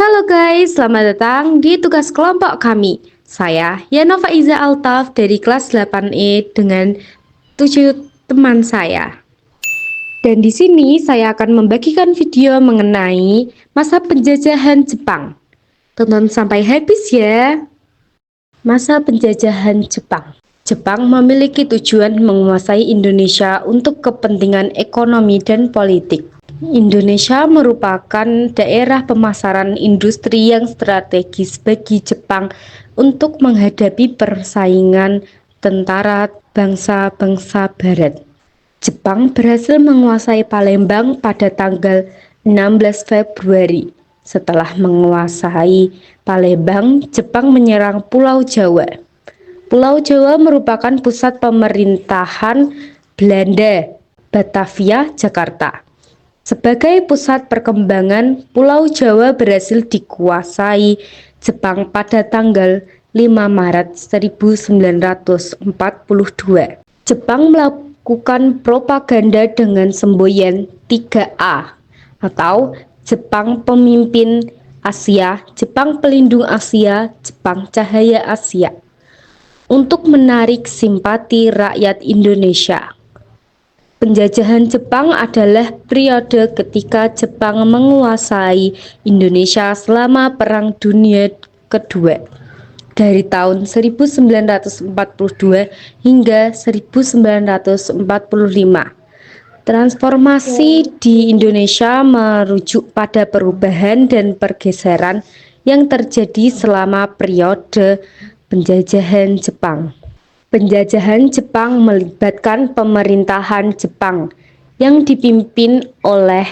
Halo guys, selamat datang di tugas kelompok kami. Saya Yanova Iza Altaf dari kelas 8E dengan 7 teman saya. Dan di sini saya akan membagikan video mengenai masa penjajahan Jepang. Tonton sampai habis ya. Masa penjajahan Jepang. Jepang memiliki tujuan menguasai Indonesia untuk kepentingan ekonomi dan politik. Indonesia merupakan daerah pemasaran industri yang strategis bagi Jepang untuk menghadapi persaingan tentara bangsa-bangsa Barat. Jepang berhasil menguasai Palembang pada tanggal 16 Februari. Setelah menguasai Palembang, Jepang menyerang Pulau Jawa. Pulau Jawa merupakan pusat pemerintahan Belanda, Batavia, Jakarta. Sebagai pusat perkembangan, Pulau Jawa berhasil dikuasai Jepang pada tanggal 5 Maret 1942. Jepang melakukan propaganda dengan semboyan 3A atau Jepang Pemimpin Asia, Jepang Pelindung Asia, Jepang Cahaya Asia, untuk menarik simpati rakyat Indonesia. Penjajahan Jepang adalah periode ketika Jepang menguasai Indonesia selama Perang Dunia Kedua, dari tahun 1942 hingga 1945. Transformasi di Indonesia merujuk pada perubahan dan pergeseran yang terjadi selama periode penjajahan Jepang. Penjajahan Jepang melibatkan pemerintahan Jepang yang dipimpin oleh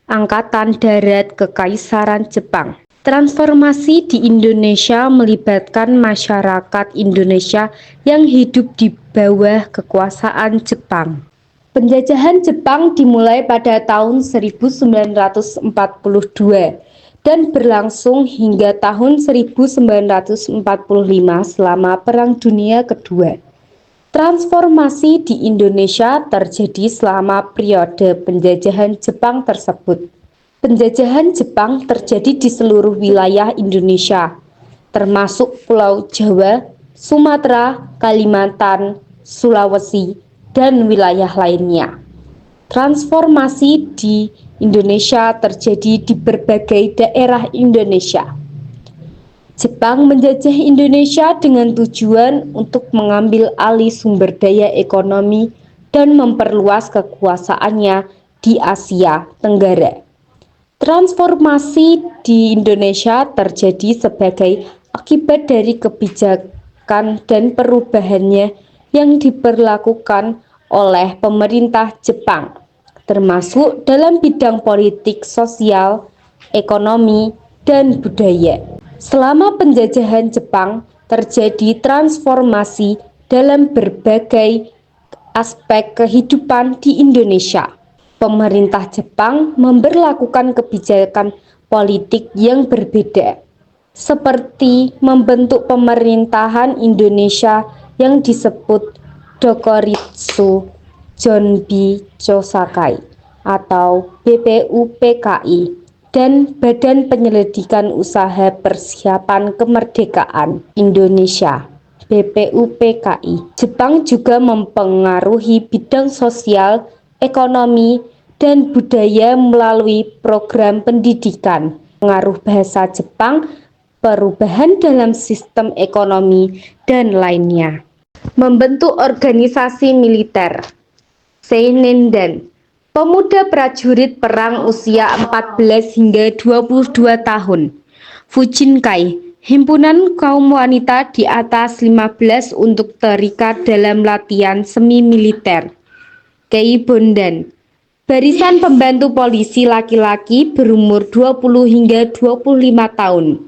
Angkatan Darat Kekaisaran Jepang. Transformasi di Indonesia melibatkan masyarakat Indonesia yang hidup di bawah kekuasaan Jepang. Penjajahan Jepang dimulai pada tahun 1942 dan berlangsung hingga tahun 1945 selama Perang Dunia Kedua. Transformasi di Indonesia terjadi selama periode penjajahan Jepang tersebut. Penjajahan Jepang terjadi di seluruh wilayah Indonesia, termasuk Pulau Jawa, Sumatera, Kalimantan, Sulawesi, dan wilayah lainnya. Transformasi di Indonesia terjadi di berbagai daerah Indonesia. Jepang menjajah Indonesia dengan tujuan untuk mengambil alih sumber daya ekonomi dan memperluas kekuasaannya di Asia Tenggara. Transformasi di Indonesia terjadi sebagai akibat dari kebijakan dan perubahannya yang diberlakukan oleh pemerintah Jepang, termasuk dalam bidang politik, sosial, ekonomi, dan budaya. Selama penjajahan Jepang, terjadi transformasi dalam berbagai aspek kehidupan di Indonesia. Pemerintah Jepang memberlakukan kebijakan politik yang berbeda, seperti membentuk pemerintahan Indonesia yang disebut Dokuritsu Jonbi Chosakai atau BPUPKI, dan Badan Penyelidikan Usaha Persiapan Kemerdekaan Indonesia BPUPKI. Jepang juga mempengaruhi bidang sosial, ekonomi, dan budaya melalui program pendidikan, pengaruh bahasa Jepang, perubahan dalam sistem ekonomi, dan lainnya. Membentuk organisasi militer. Seinendan, pemuda prajurit perang usia 14 hingga 22 tahun. Fujinkai, himpunan kaum wanita di atas 15 untuk terikat dalam latihan semi militer. Keibondan, barisan pembantu polisi laki-laki berumur 20 hingga 25 tahun.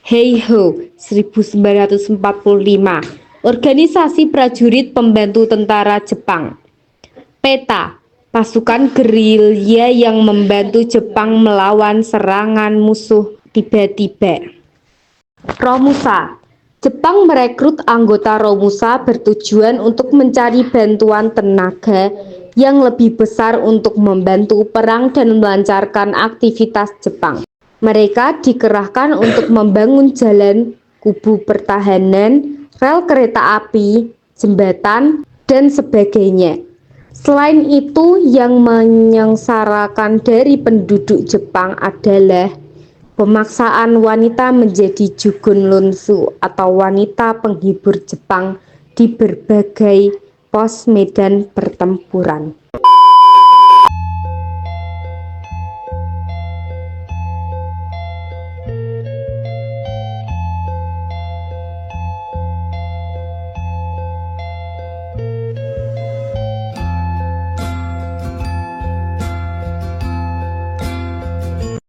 Heiho 1945, organisasi prajurit pembantu tentara Jepang. PETA, pasukan gerilya yang membantu Jepang melawan serangan musuh tiba-tiba. Romusa, Jepang merekrut anggota Romusa bertujuan untuk mencari bantuan tenaga yang lebih besar untuk membantu perang dan melancarkan aktivitas Jepang. Mereka dikerahkan untuk membangun jalan, kubu pertahanan, rel kereta api, jembatan, dan sebagainya. Selain itu, yang menyengsarakan dari penduduk Jepang adalah pemaksaan wanita menjadi Jugun Lunsu atau wanita penghibur Jepang di berbagai pos medan pertempuran.